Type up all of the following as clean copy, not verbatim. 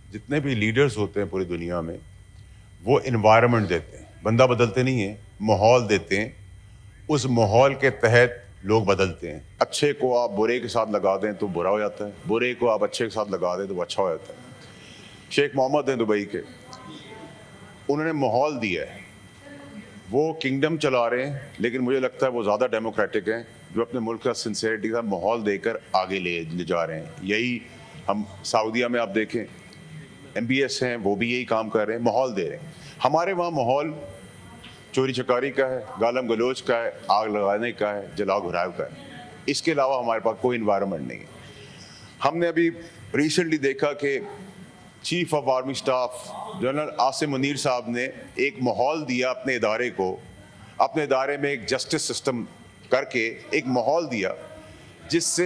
जितने भी लीडर्स होते हैं पूरी दुनिया में, वो इन्वायरमेंट देते हैं, बंदा बदलते नहीं है, माहौल देते हैं। उस माहौल के तहत लोग बदलते हैं। अच्छे को आप बुरे के साथ लगा दें तो बुरा हो जाता है, बुरे को आप अच्छे के साथ लगा दें तो वो अच्छा हो जाता है। शेख मोहम्मद हैं दुबई के, उन्होंने माहौल दिया है, वो किंगडम चला रहे हैं, लेकिन मुझे लगता है वो ज़्यादा डेमोक्रेटिक हैं, जो अपने मुल्क का सिंसेरिटी का माहौल देकर आगे ले जा रहे हैं। यही हम सऊदीया में आप देखें, MBS हैं, वो भी यही काम कर रहे हैं, माहौल दे रहे हैं। हमारे वहाँ माहौल चोरी चकारी का है, गालम गलोच का है, आग लगाने का है, जलाओ घुराव का है। इसके अलावा हमारे पास कोई इन्वायरमेंट नहीं है। हमने अभी रिसेंटली देखा कि chief of army staff general Asim Munir साहब ने एक माहौल दिया अपने इदारे को, अपने इदारे में एक जस्टिस सिस्टम करके एक माहौल दिया जिससे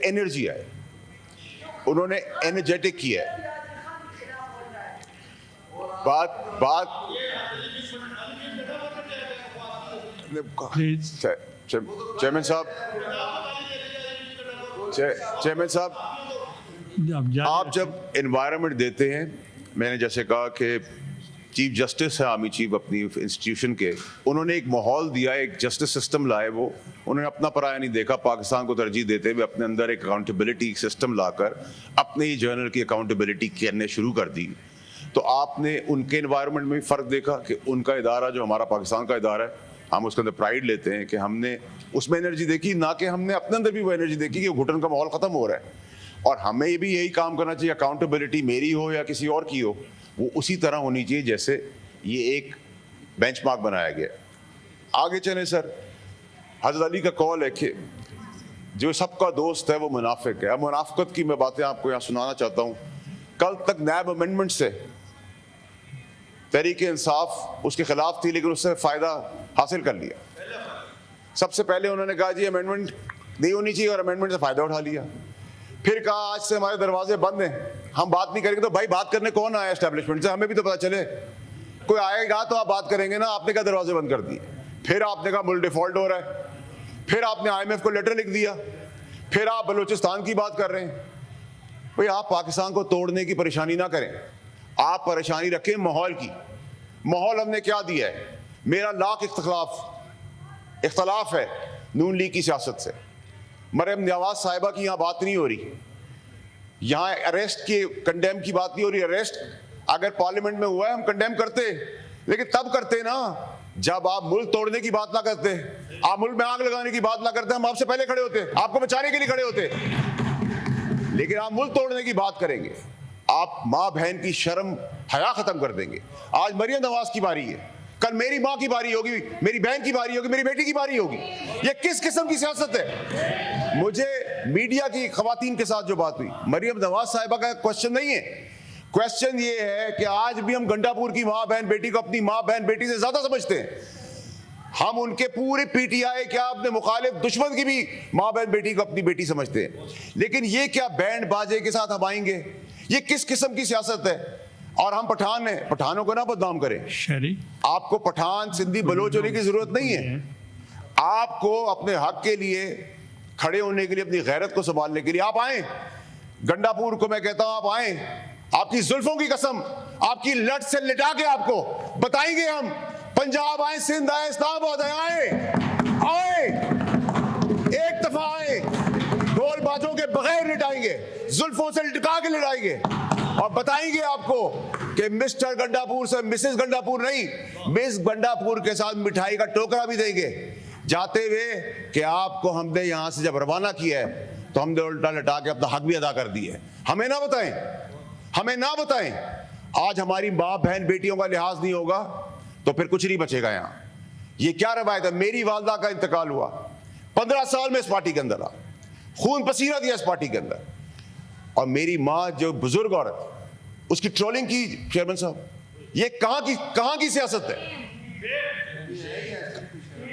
एनर्जी आए। उन्होंने एनर्जेटिक किया है। बात चेयरमैन साहब, आप जब एनवायरनमेंट देते हैं, मैंने जैसे कहा कि चीफ जस्टिस है आर्मी चीफ अपनी इंस्टीट्यूशन के, उन्होंने एक माहौल दिया, एक जस्टिस सिस्टम लाए। वो उन्होंने अपना पराया नहीं देखा, पाकिस्तान को तरजीह देते हुए अपने अंदर एक अकाउंटेबिलिटी सिस्टम लाकर अपने ही जर्नल की अकाउंटेबिलिटी करने शुरू कर दी। तो आपने उनके एनवायरनमेंट में भी फ़र्क देखा कि उनका इदारा जो हमारा पाकिस्तान का इदारा है, हम उसके अंदर प्राइड लेते हैं कि हमने उसमें एनर्जी देखी, ना कि हमने अपने अंदर भी वो एनर्जी देखी कि घुटन का माहौल ख़त्म हो रहा है। और हमें भी यही काम करना चाहिए, अकाउंटेबिलिटी मेरी हो या किसी और की हो, वो उसी तरह होनी चाहिए जैसे ये एक बेंचमार्क बनाया गया। आगे चलें सर, हज़रत अली का कौल है कि जो सबका दोस्त है वो मुनाफिक है। अब मुनाफिकत की मैं बातें आपको यहाँ सुनाना चाहता हूँ। कल तक नैब अमेंडमेंट से तहरीक इंसाफ उसके खिलाफ थी, लेकिन उससे फ़ायदा हासिल कर लिया। सबसे पहले उन्होंने कहा जी अमेंडमेंट नहीं होनी चाहिए और अमेंडमेंट से फ़ायदा उठा लिया। फिर कहा आज से हमारे दरवाजे बंद हैं, हम बात नहीं करेंगे। तो भाई बात करने कौन आया एस्टेब्लिशमेंट से, हमें भी तो पता चले। कोई आएगा तो आप बात करेंगे ना, आपने क्या दरवाजे बंद कर दिए। फिर आपने कहा मुल्क डिफॉल्ट हो रहा है, फिर आपने IMF को लेटर लिख दिया, फिर आप बलूचिस्तान की बात कर रहे हैं। भाई आप पाकिस्तान को तोड़ने की परेशानी ना करें, आप परेशानी रखें माहौल की। माहौल हमने क्या दिया है? मेरा लाख इख्तलाफ है नून लीग की सियासत से। मरियम नवाज साहिबा की यहाँ बात नहीं हो रही, यहाँ अरेस्ट के कंडेम की बात नहीं हो रही। अरेस्ट अगर पार्लियामेंट में हुआ है हम कंडेम करते, लेकिन तब करते ना जब आप मुल्क तोड़ने की बात ना करते, आप मुल्क में आग लगाने की बात ना करते। हम आपसे पहले खड़े होते, आपको बचाने के लिए खड़े होते, लेकिन आप मुल्क तोड़ने की बात करेंगे। आप माँ बहन की शर्म हया खत्म कर देंगे। आज मरियम नवाज की बारी है, कल मेरी माँ की बारी होगी, मेरी बहन की बारी होगी, मेरी बेटी की बारी होगी। ये किस किस्म की सियासत है? मुझे मीडिया की खवातीन के साथ जो बात हुई, मरियम नवाज साहिबा का क्वेश्चन नहीं है। क्वेश्चन ये है कि आज भी हम गंडापुर की माँ बहन बेटी को अपनी माँ बहन बेटी से ज्यादा समझते हैं। हम उनके पूरे PTI क्या अपने मुखालिफ दुश्मन की भी माँ बहन बेटी को अपनी बेटी समझते हैं। लेकिन ये क्या बैंड बाजे के साथ हम आएंगे? ये किस किस्म की सियासत है? और हम पठान हैं, पठानों को ना बदनाम करें। आपको पठान सिंधी बलोच होने की जरूरत नहीं है। आपको अपने हक के लिए खड़े होने के लिए, अपनी गैरत को संभालने के लिए आप आए गंडापुर को। मैं कहता हूं आप आए, आपकी जुल्फों की कसम, आपकी लट से लिटा के आपको बताएंगे हम। पंजाब आए, सिंध आए, इस्लामाबाद आए, आए एक दफा आए, ढोल बाजों के बगैर लिटाएंगे, जुल्फों से लिटका के लिटाएंगे और बताएंगे आपको कि मिस्टर गंडापुर से मिसेस गंडापुर नहीं, मिस गंडापुर के साथ मिठाई का टोकरा भी देंगे जाते हुए कि आपको हमने यहां से जब रवाना किया है तो हमने उल्टा लटा के अपना हक भी अदा कर दिया है। हमें ना बताएं, हमें ना बताएं। आज हमारी माँ बहन बेटियों का लिहाज नहीं होगा तो फिर कुछ नहीं बचेगा यहाँ। ये क्या रवायत है? मेरी वालदा का इंतकाल हुआ, 15 साल में इस पार्टी के अंदर रहा, खून पसीना दिया इस पार्टी के अंदर, और मेरी माँ जो बुजुर्ग औरत, उसकी ट्रोलिंग की। चेयरमैन साहब, ये कहां की सियासत है?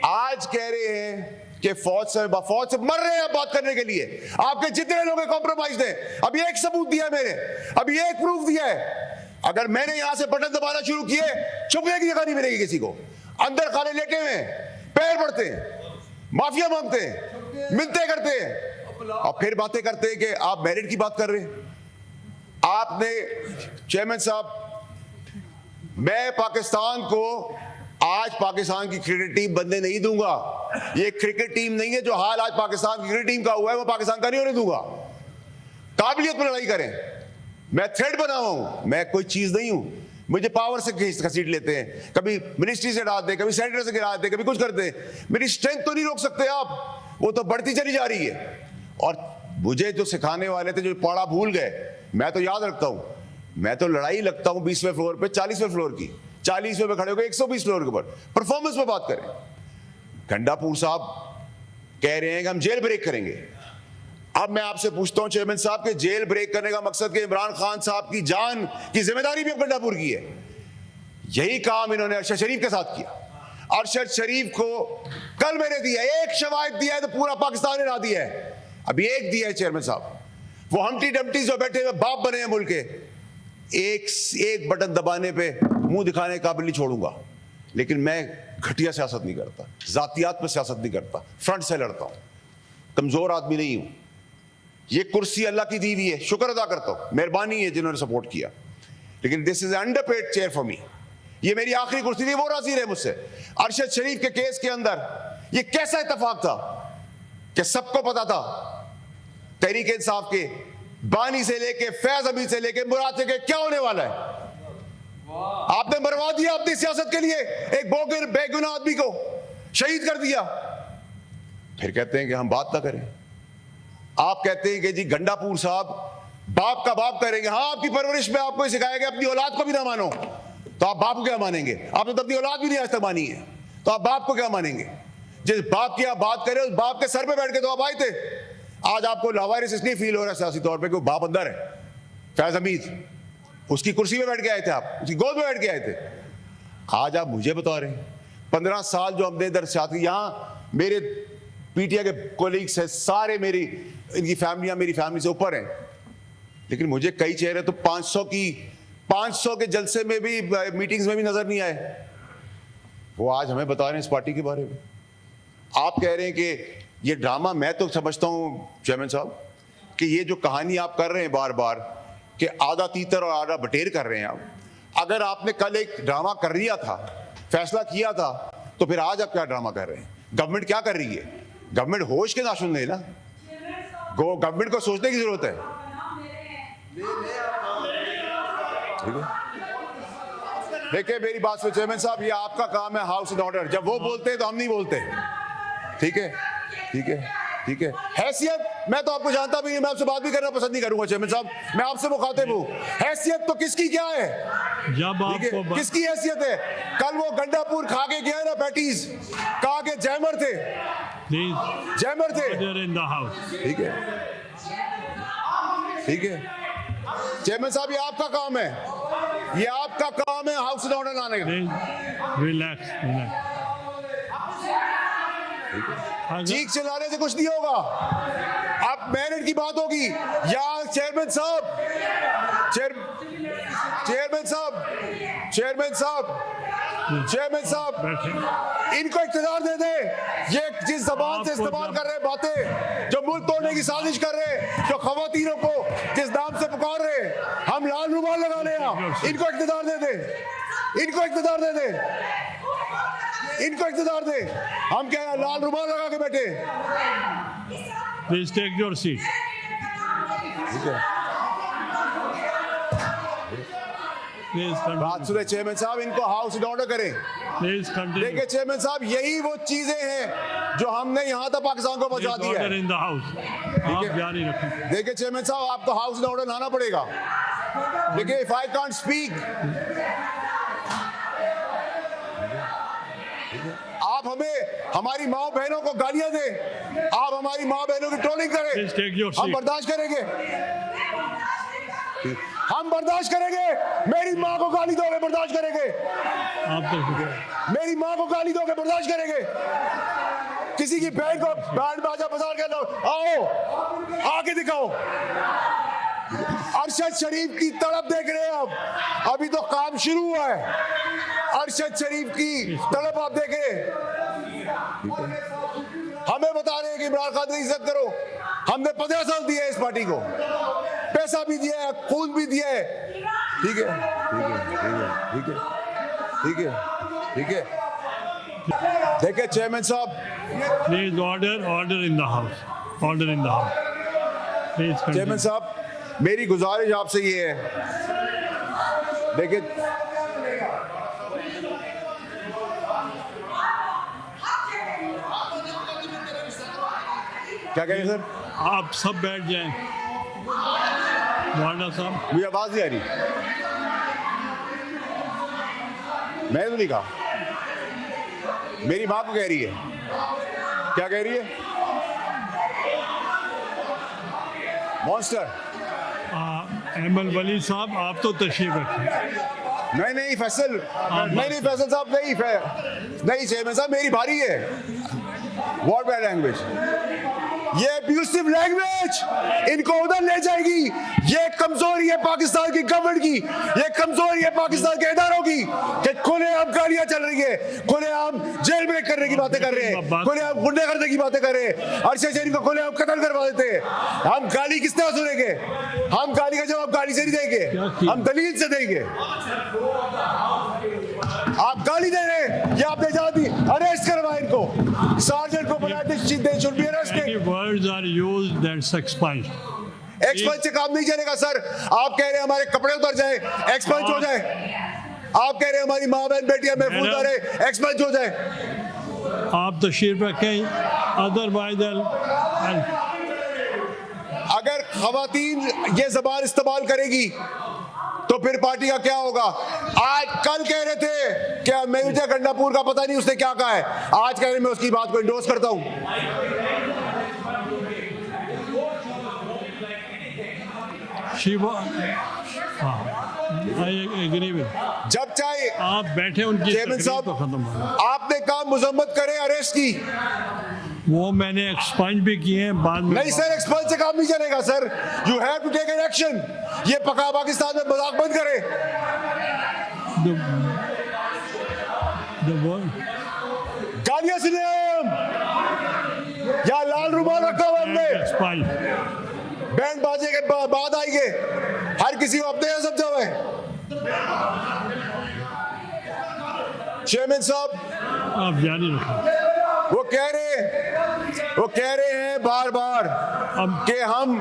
आज कह रहे हैं कि फौज से मर रहे हैं बात करने के लिए। आपके जितने लोग कॉम्प्रोमाइज हैं, अभी एक सबूत दिया है मैंने, अभी एक प्रूफ दिया है। अगर मैंने यहां से बटन दबाना शुरू किए, छुपने की जगह नहीं मिलेगी किसी को। अंदर खाने लेटे हुए, पैर पड़ते हैं, माफिया मांगते हैं, मिलते करते हैं, और फिर बातें करते हैं कि आप मेरिट की बात कर रहे हैं। आपने चेयरमैन साहब, मैं पाकिस्तान को आज पाकिस्तान की क्रिकेट टीम बनने नहीं दूंगा। ये क्रिकेट टीम नहीं है जो हाल आज पाकिस्तान की क्रिकेट टीम का हुआ है वो पाकिस्तान का नहीं होने दूंगा। काबिलियत पर लड़ाई करें, मैं थ्रेड बना हुआ हूं, मैं कोई चीज नहीं हूं। मुझे पावर से घसीट लेते हैं, कभी मिनिस्ट्री से हटा दे, कभी सेनेटर से गिरा दे, कभी कुछ करते हैं। मेरी स्ट्रेंथ तो नहीं रोक सकते आप, वो तो बढ़ती चली जा रही है। और मुझे जो सिखाने वाले थे जो पढ़ा भूल गए, मैं तो याद रखता हूं। मैं तो लड़ाई लगता हूं 20वें फ्लोर पे 40वें फ्लोर की, 40वें पे खड़े हो गए 120 फ्लोर के ऊपर। परफॉर्मेंस पे बात करें। गंडापुर साहब कह रहे हैं कि हम जेल ब्रेक करेंगे। अब मैं आपसे पूछता हूं चेयरमैन साहब के जेल ब्रेक करने का मकसद कि इमरान खान साहब की जान की जिम्मेदारी भी गंडापुर की है। यही काम इन्होंने अरशद शरीफ के साथ किया। अरशद शरीफ को कल मैंने दिया, एक शवाहिद दिया है तो पूरा पाकिस्तान ने ना दिया है। अभी एक दिया है चेयरमैन साहब, वो हमटी डमटी जो बैठे हुए बाप बने हैं मुल्क के, एक बटन दबाने पे मुंह दिखाने के काबिल नहीं छोड़ूंगा। लेकिन मैं घटिया सियासत नहीं करता, जातियात पर सियासत नहीं करता, फ्रंट से लड़ता हूं, कमजोर आदमी नहीं हूं। ये कुर्सी अल्लाह की दी हुई है, शुक्र अदा करता हूं, मेहरबानी है जिन्होंने सपोर्ट किया। लेकिन this is underpaid chair for me. ये मेरी आखिरी कुर्सी थी, वो राजी रहे मुझसे। अरशद शरीफ के केस के अंदर ये कैसा इत्तेफाक था कि सबको पता था, तहरीक इंसाफ के बानी से लेके फैज हमीद से लेके मुराद से क्या होने वाला है। आपने बर्बाद दिया अपनी सियासत के लिए, एक बेगुनाह आदमी को शहीद कर दिया। फिर कहते हैं कि हम बात ना करें। आप कहते हैं कि जी गंडापुर साहब बाप का बाप करेंगे। हाँ, आपकी परवरिश में आपको सिखाया गया अपनी औलाद को भी ना मानो, तो आप बाप को क्या मानेंगे? आपने तो अपनी औलाद भी नहीं आज तक मानी है, तो आप बाप को क्या मानेंगे? जिस बाप की आप बात करें उस बाप के सर पे बैठ के तो आप आए थे। आज आपको लावारिस इसलिए फील हो रहा है सियासी तौर पे कि वो बाप अंदर है। फैज हमीद उसकी कुर्सी में बैठ के आए थे, आप उसकी गोद में बैठ के आए थे। आज आप मुझे बता रहे हैं 15 साल जो हमने इधर साथी, यहाँ मेरे पीटीआई के कोलीग्स हैं सारे, मेरी इनकी फैमिलियां मेरी फैमिली से ऊपर हैं। लेकिन मुझे कई चेहरे तो 500 के जलसे में भी, मीटिंग्स में भी नजर नहीं आए। वो आज हमें बता रहे हैं इस पार्टी के बारे में। आप कह रहे हैं कि ये ड्रामा, मैं तो समझता हूं चेयरमैन साहब कि ये जो कहानी आप कर रहे हैं बार बार कि आधा तीतर और आधा बटेर कर रहे हैं आप। अगर आपने कल एक ड्रामा कर लिया था, फैसला किया था, तो फिर आज आप क्या ड्रामा कर रहे हैं? गवर्नमेंट क्या कर रही है? गवर्नमेंट होश के नाशुन है ना, गवर्नमेंट को सोचने की जरूरत है। ठीक है, देखिए मेरी बात सुनिए चेयरमैन साहब, ये आपका काम है हाउस एंड ऑर्डर। जब वो बोलते हैं तो हम नहीं बोलते। ठीक है, ठीक है, ठीक है। हैसियत, मैं तो आपको जानता भी नहीं, मैं आपसे बात भी करना पसंद नहीं करूंगा चेयरमैन साहब, मैं आपसे मुखातिब हूं। हैसियत तो किसकी क्या है? जब आपको किसकी हैसियत है? कल वो गंडापुर खा के गया ना पैटीज, कहा के जैमर थे, जैमर थे। ठीक है, ठीक है चेयरमैन साहब, ये आपका काम है, ये आपका काम है हाउस एंड ऑर्डर लाने का। Relax, relax. चीख चिल्लाने से कुछ नहीं होगा। अब मेरिट की बात होगी या चेयरमैन साहब, चेयरमैन साहब, चेयरमैन साहब, चेयरमैन साहब, इनको इख्तियार दे दे। ये जिस जबान से इस्तेमाल कर रहे हैं बातें, जो मुल्क तोड़ने की साजिश कर रहे हैं, जो खवातीनों को जिस नाम से पुकार रहे हैं, हम लाल रुमाल लगा ले, इनको इख्तियार दे दे, इनको इख्तियार दे दे, इनको इख्तियार दे। हम क्या लाल रुमाल लगा के बैठे? Please take your seat. बात सुने चेयरमैन साहब, इनको हाउस एंड ऑर्डर करें। Please continue. देखिए चेयरमैन साहब, यही वो चीजें हैं जो हमने यहाँ तक पाकिस्तान को पहुंचा दिया है। इन द हाउस आप जारी रखें। देखिए चेयरमैन साहब, आपको हाउस एंड ऑर्डर लाना पड़ेगा। देखिए इफ आई कांट स्पीक, आप हमें हमारी माँ बहनों को गालियां दें, आप हमारी माँ बहनों की ट्रोलिंग करें, हम बर्दाश्त करेंगे, हम बर्दाश्त करेंगे। मेरी माँ को गाली दोगे, बर्दाश्त करेंगे। आप मेरी माँ को गाली दोगे, बर्दाश्त करेंगे। किसी की बहन को बैंड बाजा बजा के लो, आओ आके दिखाओ। अरशद शरीफ की तड़प देख रहे हैं आप, अभी तो काम शुरू हुआ है। अरशद शरीफ की तड़प आप देखें। हमें बता रहे हैं कि इमरान खान की इज्जत करो, हमने 15 साल दिए इस पार्टी को, पैसा भी दिया है, खून भी दिया है। ठीक है, ठीक है, ठीक है, ठीक है, ठीक है। देखिए चेयरमैन साहब, Please order in the house. Order in the house. Please continue. Chairman साहब, मेरी गुजारिश आपसे ये है, देखिए क्या कहें सर, आप सब बैठ जाएं। वार्डा साहब, मुझे आवाज नहीं आ रही, मैंने तो नहीं कहा, मेरी माँ को कह रही है। क्या कह रही है? मॉन्स्टर। अहमद वली साहब, आप तो तशरीफ रखें। नहीं नहीं फैसल, नहीं फैसल साहब, नहीं चेयरमैन साहब, मेरी बारी है। व्हाट बैड लैंग्वेज, ये अब्यूसिव लैंग्वेज इनको उधर ले जाएगी। ये कमजोरी है पाकिस्तान की गवर्नमेंट की, ये कमजोरी है पाकिस्तान के इदारों की कि खुलेआम गालियां चल रही है, खुलेआम जेल में करने की बातें कर रहे हैं, खुलेआम गुंडे करने की बातें कर रहे हैं, अरशद शरीफ को खुलेआम कत्ल करवा देते हैं। हम गाली किस तरह सुनेंगे? हम गाली का जवाब गाली से नहीं देंगे, हम दलील से देंगे। आप गाली दे रहे हैं, ये आपने जवाब दी, अरेस्ट करवाए इनको, सार्जेंट को बुलाए, they should be arrested. Words are used, that's expired. Expunge से काम नहीं चलेगा सर। आप कह रहे हैं हमारे कपड़े उतर जाए, एक्सपंज हो जाए। आप कह रहे हैं हमारी माँ बहन बेटियां महफूज रहे, एक्सपंज हो जाए। आप तशरीफ रखें, अदरवाइज अगर खवातीन ये जबान इस्तेमाल करेगी तो फिर पार्टी का क्या होगा? आज कल कह रहे थे कि मेजर गंडापुर का पता नहीं उसने क्या कहा है, आज कह रहे मैं उसकी बात को इंडोर्स करता हूं। I agree with. जब चाहे आप बैठे, उनकी चेयरमैन तकरीर साहब, तो खत्म हो गई। आपने कहा मजम्मत करें अरेस्ट की, वो मैंने एक्सपंज भी किए हैं बाद में। नहीं सर, एक्सपंज से काम नहीं चलेगा sir, you have to take an action. ये पका पाकिस्तान में मजाक बंद करें। गालियां सुने हम, या लाल रुमाल रखा हुआ हमने, बैंड बाजे के बाद आएंगे, हर किसी को अपने यहाँ समझा हुआ है। चेयरमैन साहब, आप जारी रखें। वो कह रहे हैं बार बार कि हम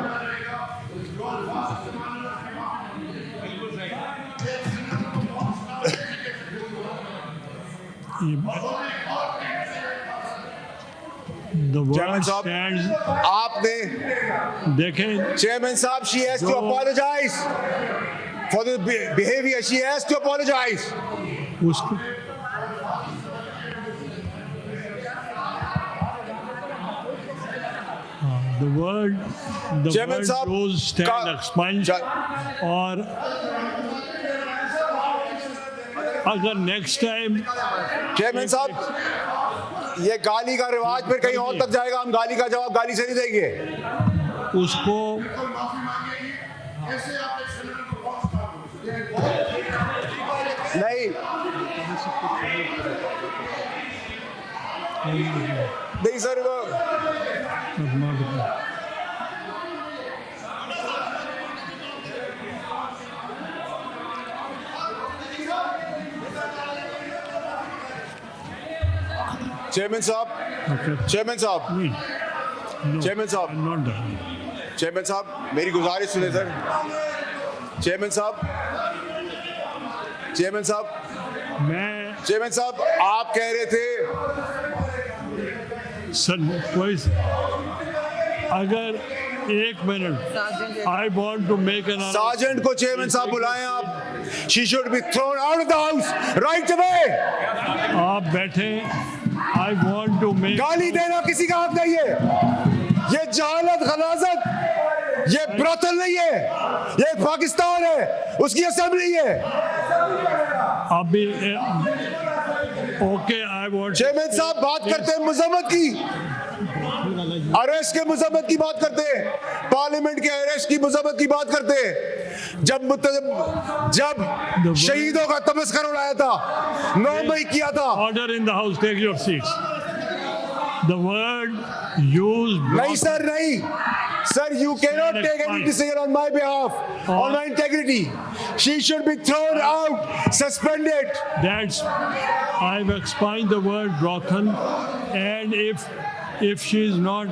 चेयरमैन साहब, आपने देखें, चेयरमैन साहब, she has to apologize for the behavior, she has to apologize। उसको the word goes stand expunge, और अगर नेक्स्ट टाइम चेयरमैन साहब, ये गाली का रिवाज फिर कहीं और तक जाएगा, हम गाली का जवाब गाली से नहीं देंगे। उसको नहीं सर, चेयरमैन साहब, चेयरमैन साहब, चेयरमैन साहब, चेयरमैन साहब, मेरी गुजारिश सुने सर। चेयरमैन साहब, चेयरमैन साहब, चेयरमैन साहब, आप कह रहे थे सर, कोई अगर 1 minute, I want to make an sergeant को चेयरमैन साहब बुलाएं आप। She should be thrown out of the house right away. आप बैठे, आई वॉन्ट टू मेक। गाली देना किसी का हक नहीं है, ये जहालत, गलाजत, ये ब्रोथल नहीं है, ये पाकिस्तान है, उसकी असेंबली है। अभी ओके, आई वॉन्ट। चेयरमैन साहब बात करते हैं मजम्मत की, अरेस्ट के मजम्मत की बात करते हैं, पार्लियामेंट के अरेस्ट की मजम्मत की बात करते हैं। जब शहीदों का तमस्कर उड़ाया था, 9 मई किया था। Order in the house, take your seats. The word used. नहीं सर, नहीं sir, you cannot Stand take any fine. decision on my behalf, on my integrity. She should be thrown out, suspended. That's. I've explained the word broken, and if she is not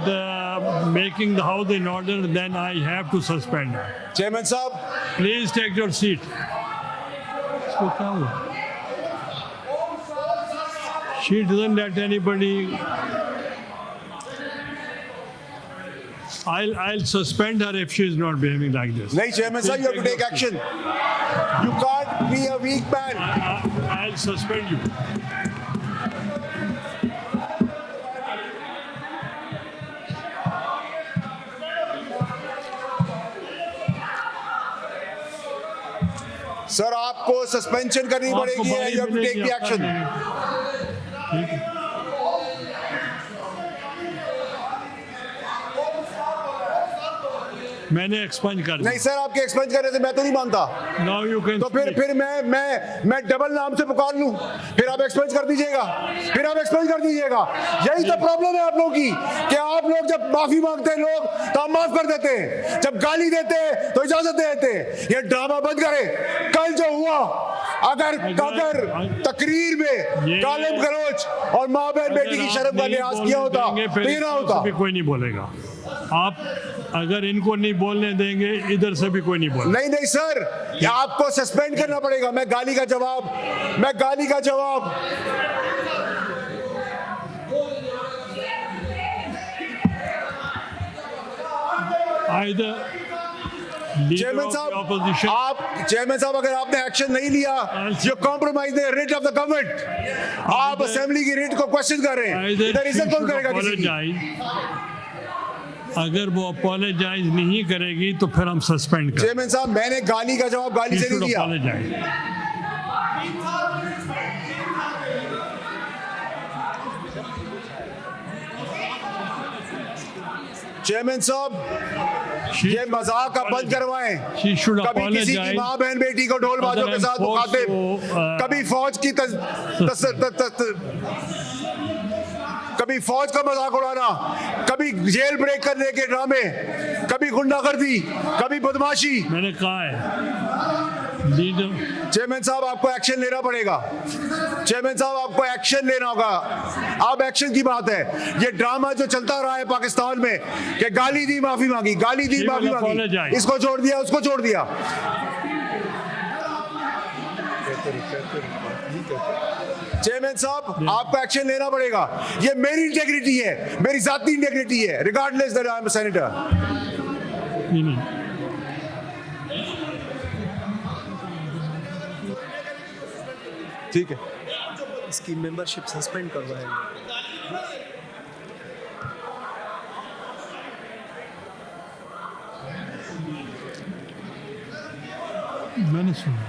making the house in order, then I have to suspend her. Chairman साहब, Please take your seat. इसको क्या हुआ? She doesn't let anybody. I'll suspend her if she is not behaving like this. नहीं chairman साहब, you have to take action. You can't be a weak man. I'll suspend you. Sir, आपको suspension करनी आपको पड़ेगी. बारी You have to मिलेगी, take the आपका action. नहीं। ठीक है। मैंने एक्सपंज कर नहीं सर, आपके एक्सपेंस करने से मैं तो नहीं मानता. नाउ यू कैन तो फिर मैं डबल नाम से पुकार लूं, फिर आप एक्सपेंस कर दीजिएगा, फिर आप एक्सपेंस कर दीजिएगा. यही तो प्रॉब्लम है आप लोगों की कि आप लोग जब माफी मांगते हैं लोग तो हम माफ कर देते हैं, जब गाली देते हैं तो इजाजत दे देते हैं. ये ड्रामा बंद करें. कल जो हुआ, अगर तकरीर में गालिब गलौज और माँ बहन बेटी की शर्म का लिहाज किया होता तो ये ना होता. कोई नहीं बोलेगा. आप अगर इनको नहीं बोलने देंगे, इधर से भी कोई नहीं बोलेगा. नहीं नहीं सर, आपको सस्पेंड करना पड़ेगा. मैं गाली का जवाब Either leader chairman of the साहब, opposition. चेयरमैन साहब, अगर आपने एक्शन नहीं लिया, you compromise the writ of the government. आप असेंबली की रिट को क्वेश्चन कर रहे हैं. Either इधर she इज्जत कौन should करेगा किसी की? apologize. अगर वो अपोलोजाइज नहीं करेगी तो फिर हम सस्पेंड करें. चेयरमैन साहब, मैंने गाली का जवाब गाली से नहीं दिया. चेयरमैन साहब, ये मजाक आप बंद करवाएं. She should कभी किसी की apologize. माँ बहन बेटी को ढोल बाजों के साथ मुखातिब, कभी फौज का मजाक उड़ाना, कभी जेल ब्रेक करने के ड्रामे, कभी गुंडागर्दी, कभी बदमाशी. मैंने कहा है लीडर. चेयरमैन साहब, आपको एक्शन लेना पड़ेगा. चेयरमैन साहब, आपको एक्शन लेना होगा. आप एक्शन की बात है. ये ड्रामा जो चलता रहा है पाकिस्तान में कि गाली दी माफी मांगी, गाली दी माफी मांगी, इसको छोड़ दिया, उसको छोड़ दिया. चेयरमैन साहब, आपको एक्शन लेना पड़ेगा. ये मेरी इंटेग्रिटी है, मेरी जाती इंटेग्रिटी है, regardless that I am a senator. नहीं. ठीक है. इसकी मेंबरशिप सस्पेंड करवाएंगे. मैंने सुना.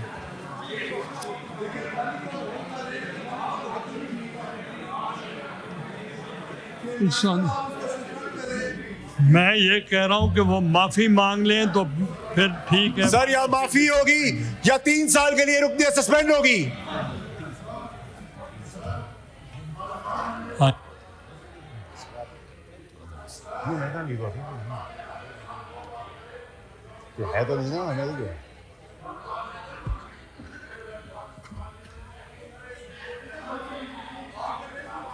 मैं ये कह रहा हूं कि वो माफी मांग लें तो फिर ठीक है. सर, या माफी होगी या 3 साल के लिए रुकनी है, सस्पेंड होगी. हाँ. है तो नहीं ना, हमें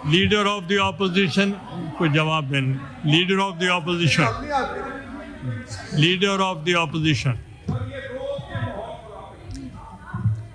लीडर ऑफ द ऑपोजिशन को जवाब देना. Leader of the opposition. Leader of the opposition.